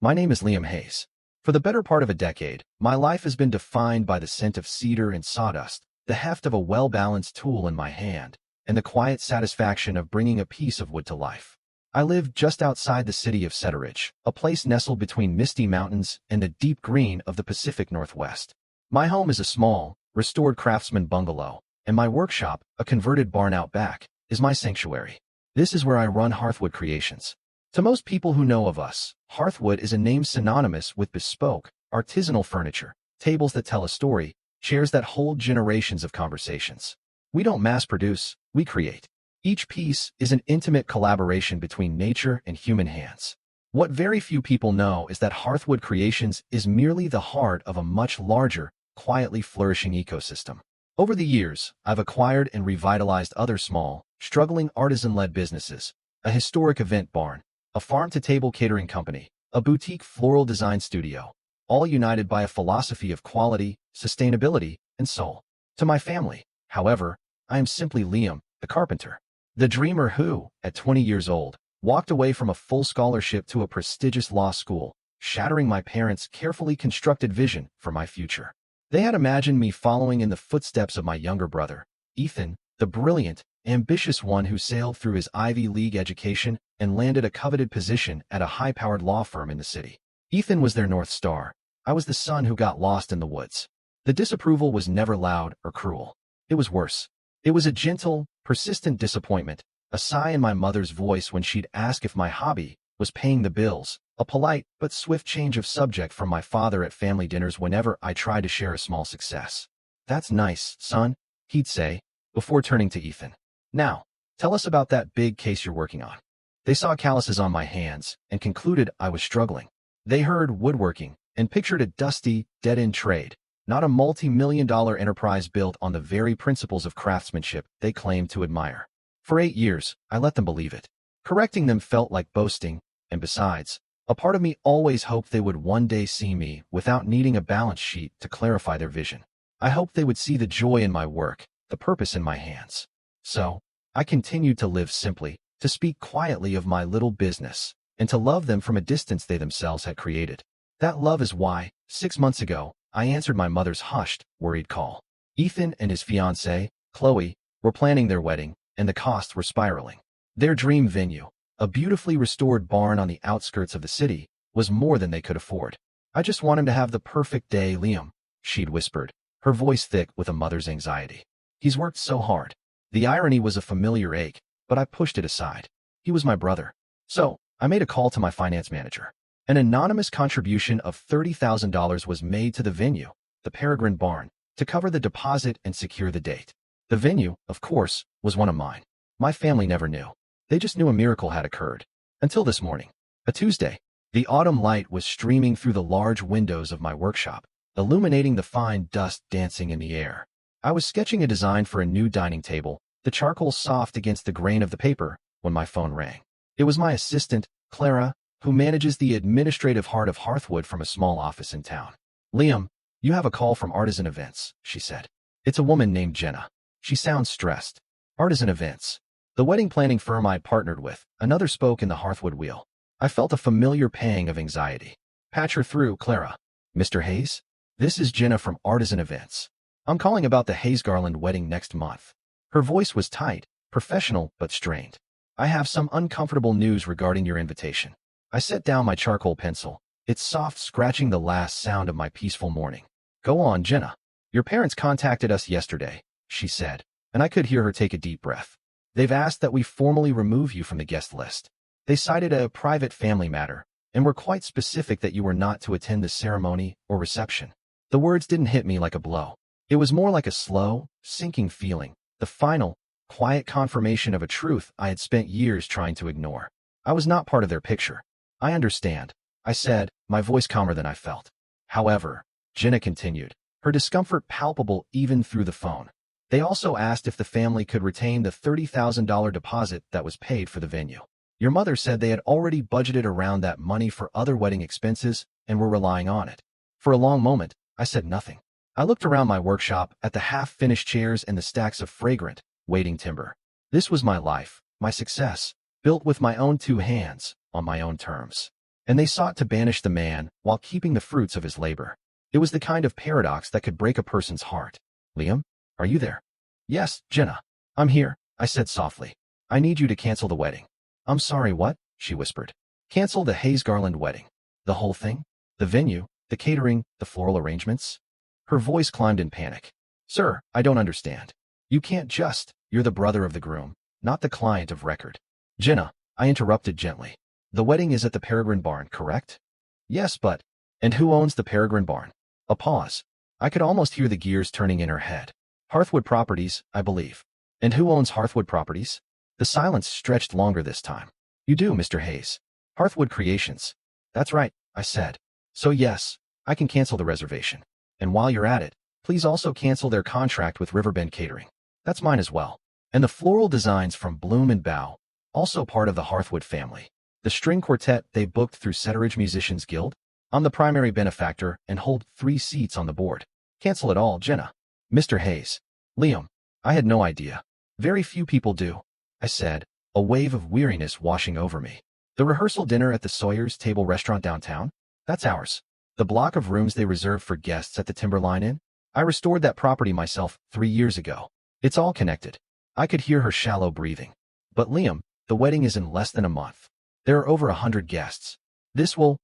My name is Liam Hayes. For the better part of a decade, my life has been defined by the scent of cedar and sawdust, the heft of a well-balanced tool in my hand, and the quiet satisfaction of bringing a piece of wood to life. I live just outside the city of Setteridge, a place nestled between misty mountains and the deep green of the Pacific Northwest. My home is a small, restored craftsman bungalow, and my workshop, a converted barn out back, is my sanctuary. This is where I run Hearthwood Creations. To most people who know of us, Hearthwood is a name synonymous with bespoke, artisanal furniture, tables that tell a story, chairs that hold generations of conversations. We don't mass-produce, we create. Each piece is an intimate collaboration between nature and human hands. What very few people know is that Hearthwood Creations is merely the heart of a much larger, quietly flourishing ecosystem. Over the years, I've acquired and revitalized other small, struggling artisan-led businesses, a historic event barn, a farm-to-table catering company, a boutique floral design studio, all united by a philosophy of quality, sustainability, and soul. To my family, however, I am simply Liam, the carpenter. The dreamer who, at 20 years old, walked away from a full scholarship to a prestigious law school, shattering my parents' carefully constructed vision for my future. They had imagined me following in the footsteps of my younger brother, Ethan, the brilliant, ambitious one who sailed through his Ivy League education and landed a coveted position at a high-powered law firm in the city. Ethan was their North Star. I was the son who got lost in the woods. The disapproval was never loud or cruel. It was worse. It was a gentle, persistent disappointment, a sigh in my mother's voice when she'd ask if my hobby was paying the bills, a polite but swift change of subject from my father at family dinners whenever I tried to share a small success. "That's nice, son," he'd say, before turning to Ethan. "Now, tell us about that big case you're working on." They saw calluses on my hands and concluded I was struggling. They heard woodworking and pictured a dusty, dead-end trade, not a multi-million-dollar enterprise built on the very principles of craftsmanship they claimed to admire. For 8 years, I let them believe it. Correcting them felt like boasting, and besides, a part of me always hoped they would one day see me without needing a balance sheet to clarify their vision. I hoped they would see the joy in my work, the purpose in my hands. So, I continued to live simply, to speak quietly of my little business, and to love them from a distance they themselves had created. That love is why, 6 months ago, I answered my mother's hushed, worried call. Ethan and his fiancée, Chloe, were planning their wedding, and the costs were spiraling. Their dream venue, a beautifully restored barn on the outskirts of the city, was more than they could afford. "I just want him to have the perfect day, Liam," she'd whispered, her voice thick with a mother's anxiety. "He's worked so hard." The irony was a familiar ache, but I pushed it aside. He was my brother. So, I made a call to my finance manager. An anonymous contribution of $30,000 was made to the venue, the Peregrine Barn, to cover the deposit and secure the date. The venue, of course, was one of mine. My family never knew. They just knew a miracle had occurred. Until this morning, a Tuesday. The autumn light was streaming through the large windows of my workshop, illuminating the fine dust dancing in the air. I was sketching a design for a new dining table, the charcoal soft against the grain of the paper, when my phone rang. It was my assistant, Clara, who manages the administrative heart of Hearthwood from a small office in town. "Liam, you have a call from Artisan Events," she said. "It's a woman named Jenna. She sounds stressed." Artisan Events. The wedding planning firm I partnered with, another spoke in the Hearthwood wheel. I felt a familiar pang of anxiety. "Patch her through, Clara." "Mr. Hayes? This is Jenna from Artisan Events. I'm calling about the Hayes Garland wedding next month." Her voice was tight, professional, but strained. "I have some uncomfortable news regarding your invitation." I set down my charcoal pencil, its soft scratching the last sound of my peaceful morning. "Go on, Jenna." "Your parents contacted us yesterday," she said, and I could hear her take a deep breath. "They've asked that we formally remove you from the guest list. They cited a private family matter, and were quite specific that you were not to attend the ceremony or reception." The words didn't hit me like a blow. It was more like a slow, sinking feeling, the final, quiet confirmation of a truth I had spent years trying to ignore. I was not part of their picture. "I understand," I said, my voice calmer than I felt. "However," Jenna continued, her discomfort palpable even through the phone, "they also asked if the family could retain the $30,000 deposit that was paid for the venue. Your mother said they had already budgeted around that money for other wedding expenses and were relying on it." For a long moment, I said nothing. I looked around my workshop at the half-finished chairs and the stacks of fragrant, waiting timber. This was my life, my success, built with my own two hands, on my own terms. and they sought to banish the man while keeping the fruits of his labor. It was the kind of paradox that could break a person's heart. Liam, are you there? Yes, Jenna. I'm here, I said softly. I need you to cancel the wedding. I'm sorry, what? She whispered. Cancel the Hayes Garland wedding. The whole thing? The venue, the catering, the floral arrangements? Her voice climbed in panic. Sir, I don't understand. You can't just. You're the brother of the groom, not the client of record. Jenna, I interrupted gently. The wedding is at the Peregrine Barn, correct? Yes, but... And who owns the Peregrine Barn? A pause. I could almost hear the gears turning in her head. Hearthwood Properties, I believe. And who owns Hearthwood Properties? The silence stretched longer this time. You do, Mr. Hayes. Hearthwood Creations. That's right, I said. So yes, I can cancel the reservation. And while you're at it, please also cancel their contract with Riverbend Catering. That's mine as well. And the floral designs from Bloom and Bough, also part of the Hearthwood family. The string quartet they booked through Setteridge Musicians Guild. I'm the primary benefactor and hold 3 seats on the board. Cancel it all, Jenna. Mr. Hayes. Liam. I had no idea. Very few people do, I said, a wave of weariness washing over me. The rehearsal dinner at the Sawyer's Table restaurant downtown? That's ours. The block of rooms they reserved for guests at the Timberline Inn? I restored that property myself 3 years ago. It's all connected. I could hear her shallow breathing. But Liam, the wedding is in less than a month. There are over 100 guests. This will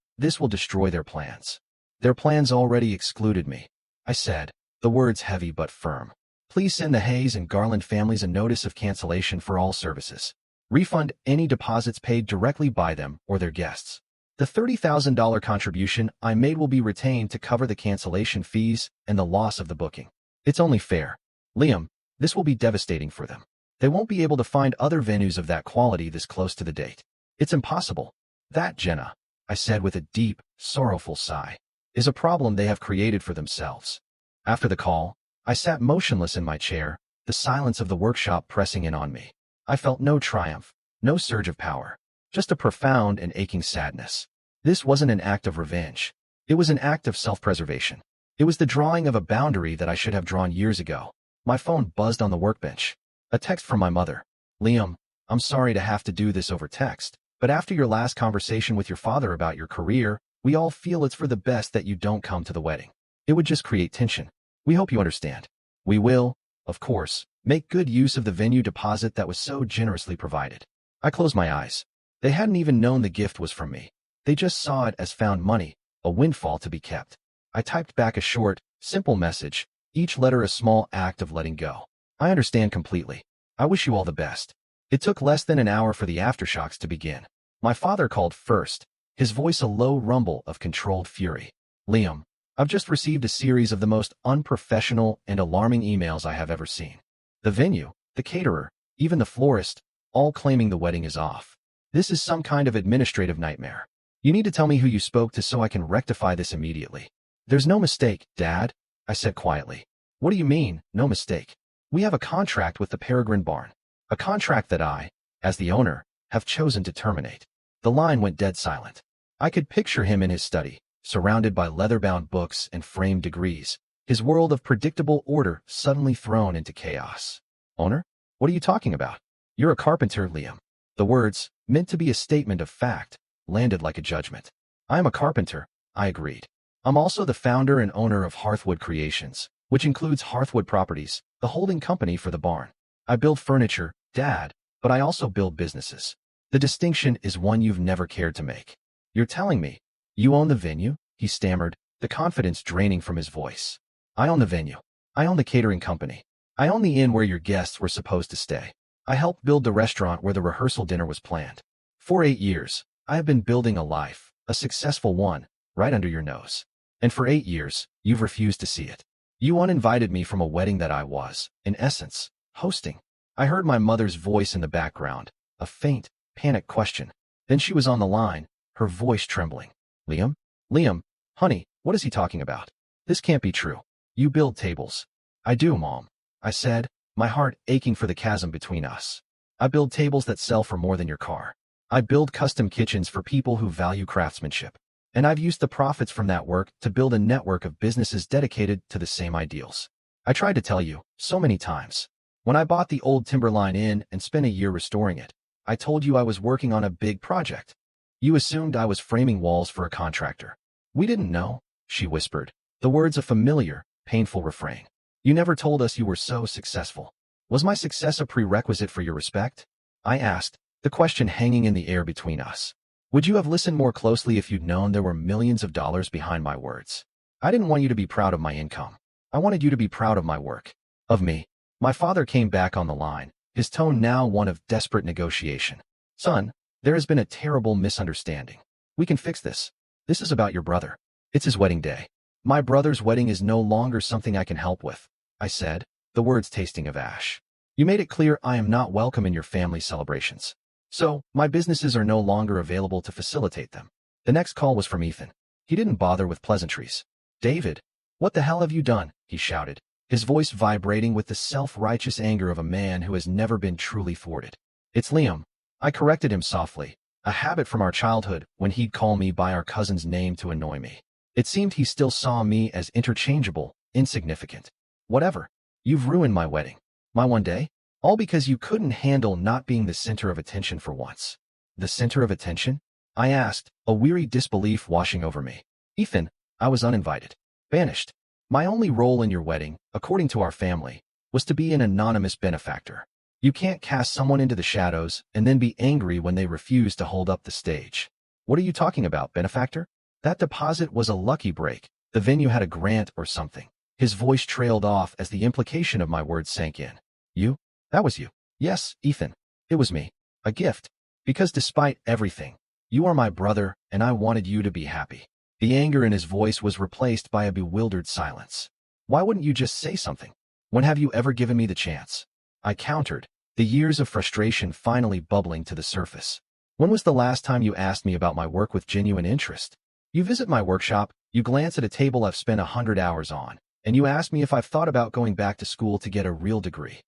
destroy their plans. Their plans already excluded me, I said, the words heavy but firm. Please send the Hayes and Garland families a notice of cancellation for all services. Refund any deposits paid directly by them or their guests. The $30,000 contribution I made will be retained to cover the cancellation fees and the loss of the booking. It's only fair. Liam, this will be devastating for them. They won't be able to find other venues of that quality this close to the date. It's impossible. That, Jenna, I said with a deep, sorrowful sigh, is a problem they have created for themselves. After the call, I sat motionless in my chair, the silence of the workshop pressing in on me. I felt no triumph, no surge of power, just a profound and aching sadness. This wasn't an act of revenge. It was an act of self-preservation. It was the drawing of a boundary that I should have drawn years ago. My phone buzzed on the workbench. A text from my mother. Liam, I'm sorry to have to do this over text, but after your last conversation with your father about your career, we all feel it's for the best that you don't come to the wedding. It would just create tension. We hope you understand. We will, of course, make good use of the venue deposit that was so generously provided. I closed my eyes. They hadn't even known the gift was from me. They just saw it as found money, a windfall to be kept. I typed back a short, simple message, each letter a small act of letting go. I understand completely. I wish you all the best. It took less than an hour for the aftershocks to begin. My father called first, his voice a low rumble of controlled fury. Liam, I've just received a series of the most unprofessional and alarming emails I have ever seen. The venue, the caterer, even the florist, all claiming the wedding is off. This is some kind of administrative nightmare. You need to tell me who you spoke to so I can rectify this immediately. There's no mistake, Dad, I said quietly. What do you mean, no mistake? We have a contract with the Peregrine Barn. A contract that I, as the owner, have chosen to terminate. The line went dead silent. I could picture him in his study, surrounded by leather-bound books and framed degrees, his world of predictable order suddenly thrown into chaos. Owner? What are you talking about? You're a carpenter, Liam. The words, meant to be a statement of fact, landed like a judgment. I am a carpenter, I agreed. I'm also the founder and owner of Hearthwood Creations, which includes Hearthwood Properties, the holding company for the barn. I build furniture, Dad, but I also build businesses. The distinction is one you've never cared to make. You're telling me, you own the venue? He stammered, the confidence draining from his voice. I own the venue. I own the catering company. I own the inn where your guests were supposed to stay. I helped build the restaurant where the rehearsal dinner was planned. For 8 years, I have been building a life, a successful one, right under your nose. And for 8 years, you've refused to see it. You uninvited me from a wedding that I was, in essence, hosting. I heard my mother's voice in the background, a faint, panicked question. Then she was on the line, her voice trembling. Liam? Liam, honey, what is he talking about? This can't be true. You build tables. I do, Mom, I said, my heart aching for the chasm between us. I build tables that sell for more than your car. I build custom kitchens for people who value craftsmanship. And I've used the profits from that work to build a network of businesses dedicated to the same ideals. I tried to tell you, so many times. When I bought the old Timberline Inn and spent a year restoring it, I told you I was working on a big project. You assumed I was framing walls for a contractor. We didn't know, she whispered, the words a familiar, painful refrain. You never told us you were so successful. Was my success a prerequisite for your respect? I asked, the question hanging in the air between us. Would you have listened more closely if you'd known there were millions of dollars behind my words? I didn't want you to be proud of my income. I wanted you to be proud of my work. Of me. My father came back on the line, his tone now one of desperate negotiation. Son, there has been a terrible misunderstanding. We can fix this. This is about your brother. It's his wedding day. My brother's wedding is no longer something I can help with, I said, the words tasting of ash. You made it clear I am not welcome in your family celebrations. So, my businesses are no longer available to facilitate them. The next call was from Ethan. He didn't bother with pleasantries. David, what the hell have you done? He shouted, his voice vibrating with the self-righteous anger of a man who has never been truly thwarted. It's Liam. I corrected him softly, a habit from our childhood when he'd call me by our cousin's name to annoy me. It seemed he still saw me as interchangeable, insignificant. Whatever. You've ruined my wedding. My one day? All because you couldn't handle not being the center of attention for once. The center of attention? I asked, a weary disbelief washing over me. Ethan, I was uninvited. Banished. My only role in your wedding, according to our family, was to be an anonymous benefactor. You can't cast someone into the shadows and then be angry when they refuse to hold up the stage. What are you talking about, benefactor? That deposit was a lucky break. The venue had a grant or something. His voice trailed off as the implication of my words sank in. You? That was you. Yes, Ethan. It was me. A gift. Because despite everything, you are my brother and I wanted you to be happy. The anger in his voice was replaced by a bewildered silence. Why wouldn't you just say something? When have you ever given me the chance? I countered, the years of frustration finally bubbling to the surface. When was the last time you asked me about my work with genuine interest? You visit my workshop, you glance at a table I've spent 100 hours on, and you ask me if I've thought about going back to school to get a real degree.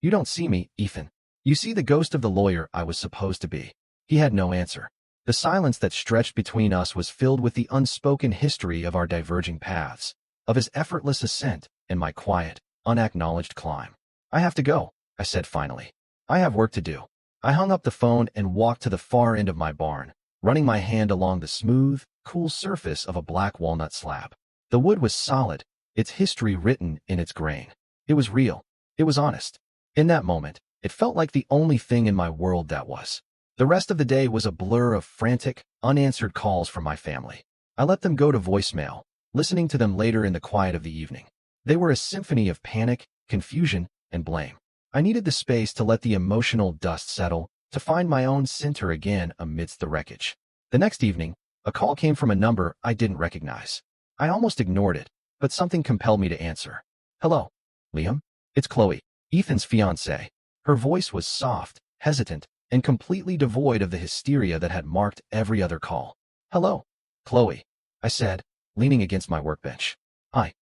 You don't see me, Ethan. You see the ghost of the lawyer I was supposed to be. He had no answer. The silence that stretched between us was filled with the unspoken history of our diverging paths, of his effortless ascent and my quiet, unacknowledged climb. I have to go, I said finally. I have work to do. I hung up the phone and walked to the far end of my barn, running my hand along the smooth, cool surface of a black walnut slab. The wood was solid, its history written in its grain. It was real. It was honest. In that moment, it felt like the only thing in my world that was. The rest of the day was a blur of frantic, unanswered calls from my family. I let them go to voicemail, listening to them later in the quiet of the evening. They were a symphony of panic, confusion, and blame. I needed the space to let the emotional dust settle, to find my own center again amidst the wreckage. The next evening, a call came from a number I didn't recognize. I almost ignored it, but something compelled me to answer. Hello, Liam? It's Chloe, Ethan's fiancée. Her voice was soft, hesitant, and completely devoid of the hysteria that had marked every other call. Hello, Chloe, I said, leaning against my workbench.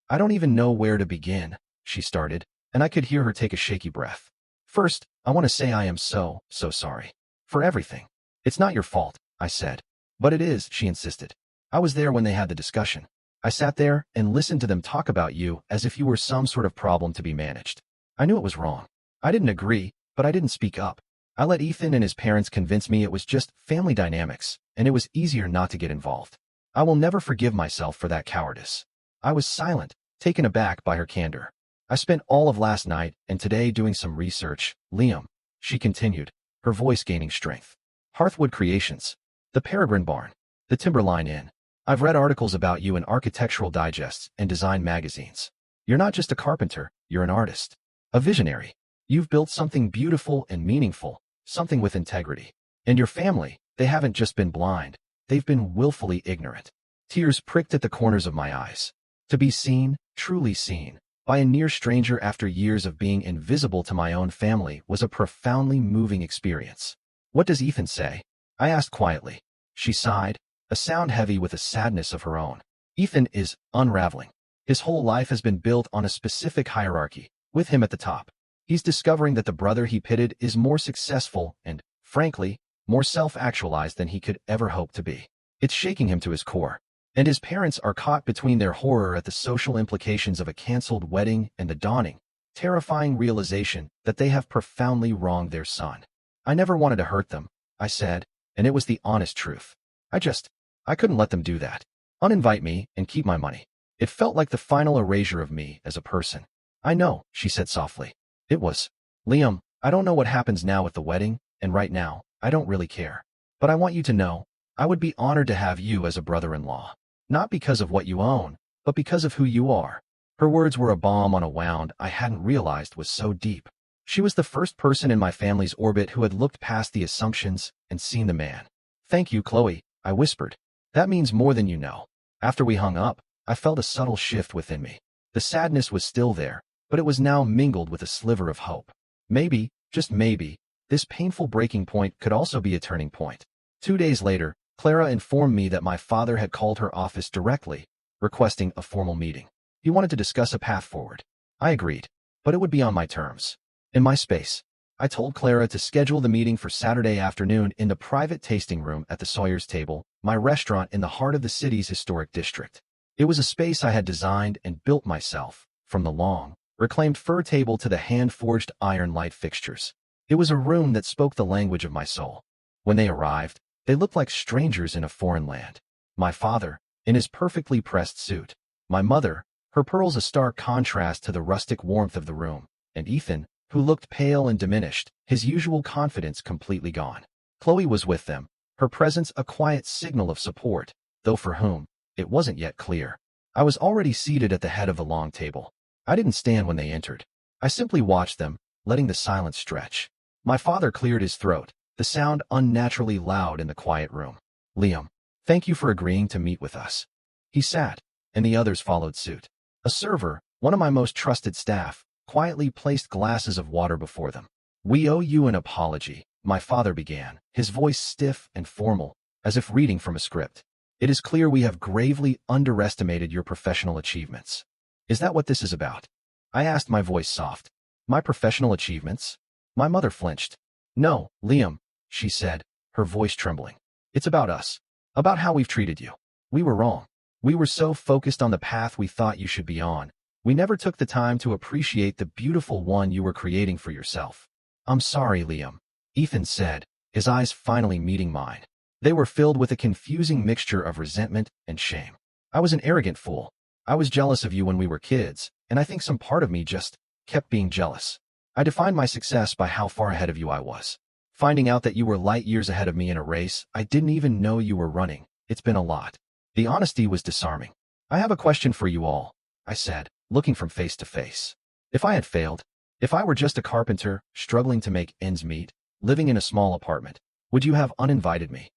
I don't even know where to begin, she started, and I could hear her take a shaky breath. First, I want to say I am so sorry. For everything. It's not your fault, I said. But it is, she insisted. I was there when they had the discussion. I sat there and listened to them talk about you as if you were some sort of problem to be managed. I knew it was wrong. I didn't agree, but I didn't speak up. I let Ethan and his parents convince me it was just family dynamics, and it was easier not to get involved. I will never forgive myself for that cowardice. I was silent, taken aback by her candor. I spent all of last night and today doing some research, Liam, she continued, her voice gaining strength. Hearthwood Creations, the Peregrine Barn, the Timberline Inn. I've read articles about you in architectural digests and design magazines. You're not just a carpenter, you're an artist. A visionary. You've built something beautiful and meaningful, something with integrity. And your family, they haven't just been blind, they've been willfully ignorant. Tears pricked at the corners of my eyes. To be seen, truly seen, by a near stranger after years of being invisible to my own family was a profoundly moving experience. What does Ethan say? I asked quietly. She sighed, a sound heavy with a sadness of her own. Ethan is unraveling. His whole life has been built on a specific hierarchy, with him at the top. He's discovering that the brother he pitted is more successful and, frankly, more self-actualized than he could ever hope to be. It's shaking him to his core. And his parents are caught between their horror at the social implications of a canceled wedding and the dawning, terrifying realization that they have profoundly wronged their son. I never wanted to hurt them, I said, and it was the honest truth. I couldn't let them do that. Uninvite me and keep my money. It felt like the final erasure of me as a person. I know, she said softly. It was. Liam, I don't know what happens now at the wedding, and right now, I don't really care. But I want you to know, I would be honored to have you as a brother-in-law. Not because of what you own, but because of who you are. Her words were a balm on a wound I hadn't realized was so deep. She was the first person in my family's orbit who had looked past the assumptions and seen the man. Thank you, Chloe, I whispered. That means more than you know. After we hung up, I felt a subtle shift within me. The sadness was still there, but it was now mingled with a sliver of hope. Maybe, just maybe, this painful breaking point could also be a turning point. 2 days later, Clara informed me that my father had called her office directly, requesting a formal meeting. He wanted to discuss a path forward. I agreed, but it would be on my terms. In my space, I told Clara to schedule the meeting for Saturday afternoon in the private tasting room at the Sawyer's Table, my restaurant in the heart of the city's historic district. It was a space I had designed and built myself, from the long, reclaimed fir table to the hand-forged iron light fixtures. It was a room that spoke the language of my soul. When they arrived, they looked like strangers in a foreign land. My father, in his perfectly pressed suit. My mother, her pearls a stark contrast to the rustic warmth of the room. And Ethan, who looked pale and diminished, his usual confidence completely gone. Chloe was with them, her presence a quiet signal of support, though for whom, it wasn't yet clear. I was already seated at the head of the long table. I didn't stand when they entered. I simply watched them, letting the silence stretch. My father cleared his throat, the sound unnaturally loud in the quiet room. Liam, thank you for agreeing to meet with us. He sat, and the others followed suit. A server, one of my most trusted staff, quietly placed glasses of water before them. We owe you an apology, my father began, his voice stiff and formal, as if reading from a script. It is clear we have gravely underestimated your professional achievements. Is that what this is about? I asked, my voice soft. My professional achievements? My mother flinched. No, Liam, she said, her voice trembling. It's about us. About how we've treated you. We were wrong. We were so focused on the path we thought you should be on. We never took the time to appreciate the beautiful one you were creating for yourself. I'm sorry, Liam, Ethan said, his eyes finally meeting mine. They were filled with a confusing mixture of resentment and shame. I was an arrogant fool. I was jealous of you when we were kids, and I think some part of me just kept being jealous. I defined my success by how far ahead of you I was. Finding out that you were light years ahead of me in a race I didn't even know you were running, it's been a lot. The honesty was disarming. I have a question for you all, I said, looking from face to face. If I had failed, if I were just a carpenter, struggling to make ends meet, living in a small apartment, would you have uninvited me?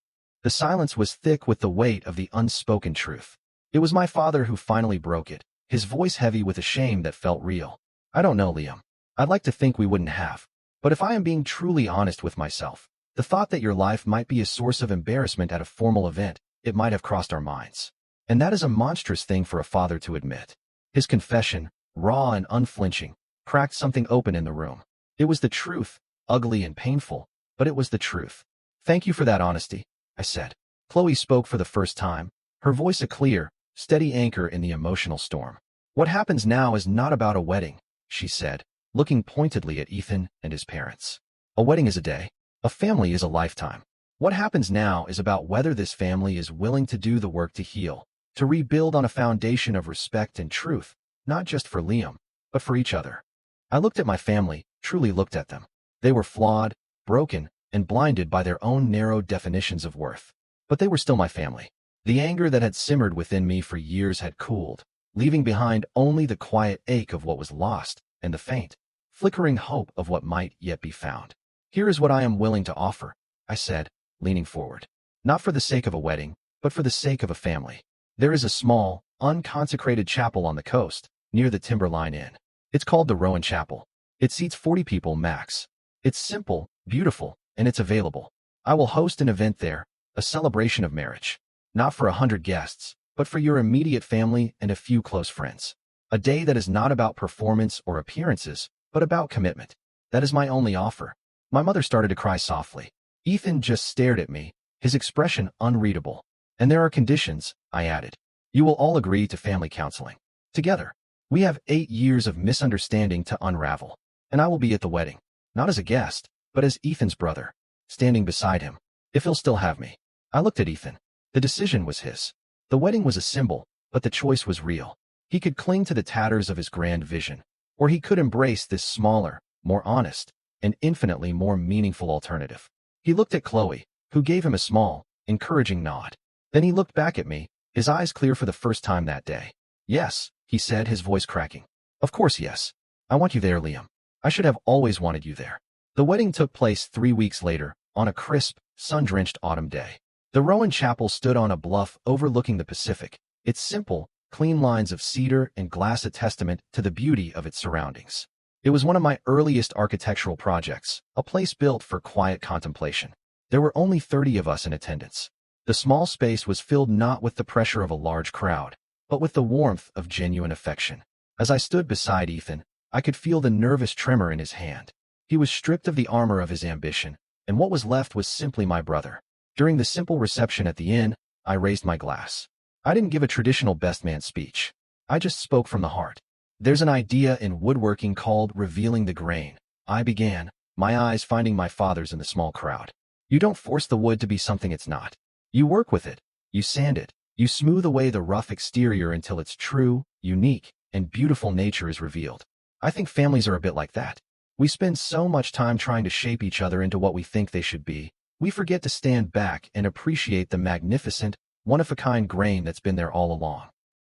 The silence was thick with the weight of the unspoken truth. It was my father who finally broke it, his voice heavy with a shame that felt real. I don't know, Liam. I'd like to think we wouldn't have. But if I am being truly honest with myself, the thought that your life might be a source of embarrassment at a formal event, it might have crossed our minds. And that is a monstrous thing for a father to admit. His confession, raw and unflinching, cracked something open in the room. It was the truth, ugly and painful, but it was the truth. Thank you for that honesty, I said. Chloe spoke for the first time, her voice a clear, steady anchor in the emotional storm. What happens now is not about a wedding, she said, looking pointedly at Ethan and his parents. A wedding is a day. A family is a lifetime. What happens now is about whether this family is willing to do the work to heal, to rebuild on a foundation of respect and truth, not just for Liam, but for each other. I looked at my family, truly looked at them. They were flawed, broken, and blinded by their own narrow definitions of worth. But they were still my family. The anger that had simmered within me for years had cooled, leaving behind only the quiet ache of what was lost and the faint, flickering hope of what might yet be found. Here is what I am willing to offer, I said, leaning forward. Not for the sake of a wedding, but for the sake of a family. There is a small, unconsecrated chapel on the coast, near the Timberline Inn. It's called the Rowan Chapel. It seats 40 people max. It's simple, beautiful, and it's available. I will host an event there, a celebration of marriage. Not for 100 guests, but for your immediate family and a few close friends. A day that is not about performance or appearances, but about commitment. That is my only offer. My mother started to cry softly. Ethan just stared at me, his expression unreadable. And there are conditions, I added. You will all agree to family counseling. Together. We have 8 years of misunderstanding to unravel. And I will be at the wedding. Not as a guest, but as Ethan's brother, standing beside him. if he'll still have me. I looked at Ethan. The decision was his. The wedding was a symbol, but the choice was real. He could cling to the tatters of his grand vision, or he could embrace this smaller, more honest, and infinitely more meaningful alternative. He looked at Chloe, who gave him a small, encouraging nod. Then he looked back at me, his eyes clear for the first time that day. Yes, he said, his voice cracking. Of course yes. I want you there, Liam. I should have always wanted you there. The wedding took place 3 weeks later, on a crisp, sun-drenched autumn day. The Rowan Chapel stood on a bluff overlooking the Pacific, its simple, clean lines of cedar and glass a testament to the beauty of its surroundings. It was one of my earliest architectural projects, a place built for quiet contemplation. There were only 30 of us in attendance. The small space was filled not with the pressure of a large crowd, but with the warmth of genuine affection. As I stood beside Ethan, I could feel the nervous tremor in his hand. He was stripped of the armor of his ambition, and what was left was simply my brother. During the simple reception at the inn, I raised my glass. I didn't give a traditional best man speech. I just spoke from the heart. There's an idea in woodworking called revealing the grain. I began, my eyes finding my father's in the small crowd. You don't force the wood to be something it's not. You work with it. You sand it. You smooth away the rough exterior until its true, unique, and beautiful nature is revealed. I think families are a bit like that. We spend so much time trying to shape each other into what we think they should be, we forget to stand back and appreciate the magnificent, one-of-a-kind grain that's been there all along.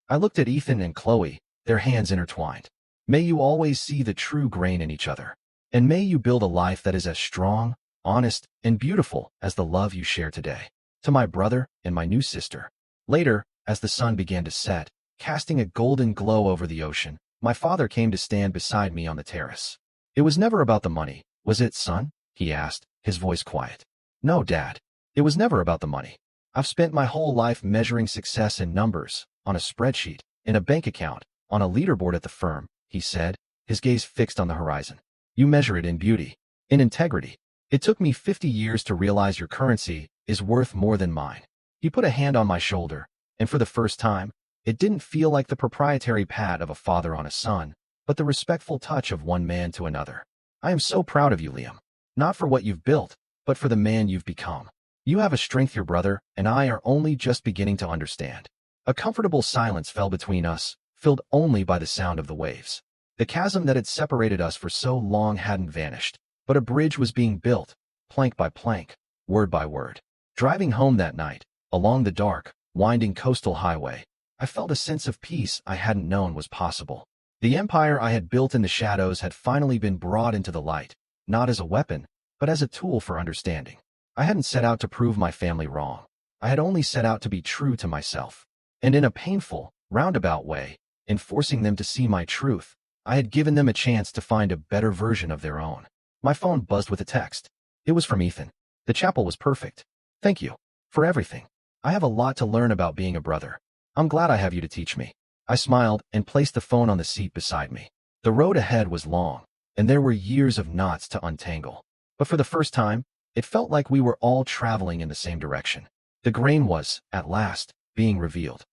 I looked at Ethan and Chloe, their hands intertwined. May you always see the true grain in each other. And may you build a life that is as strong, honest, and beautiful as the love you share today. To my brother and my new sister. Later, as the sun began to set, casting a golden glow over the ocean, my father came to stand beside me on the terrace. It was never about the money, was it, son? He asked, his voice quiet. No, Dad. It was never about the money. I've spent my whole life measuring success in numbers, on a spreadsheet, in a bank account, on a leaderboard at the firm, he said, his gaze fixed on the horizon. You measure it in beauty, in integrity. It took me 50 years to realize your currency is worth more than mine. He put a hand on my shoulder, and for the first time, it didn't feel like the proprietary pat of a father on a son, but the respectful touch of one man to another. I am so proud of you, Liam. Not for what you've built, but for the man you've become. You have a strength your brother and I are only just beginning to understand. A comfortable silence fell between us, filled only by the sound of the waves. The chasm that had separated us for so long hadn't vanished, but a bridge was being built, plank by plank, word by word. Driving home that night, along the dark, winding coastal highway, I felt a sense of peace I hadn't known was possible. The empire I had built in the shadows had finally been brought into the light, not as a weapon, but as a tool for understanding. I hadn't set out to prove my family wrong. I had only set out to be true to myself. And in a painful, roundabout way, in forcing them to see my truth, I had given them a chance to find a better version of their own. My phone buzzed with a text. It was from Ethan. The chapel was perfect. Thank you. For everything. I have a lot to learn about being a brother. I'm glad I have you to teach me. I smiled and placed the phone on the seat beside me. The road ahead was long, and there were years of knots to untangle. But for the first time, it felt like we were all traveling in the same direction. The grain was, at last, being revealed.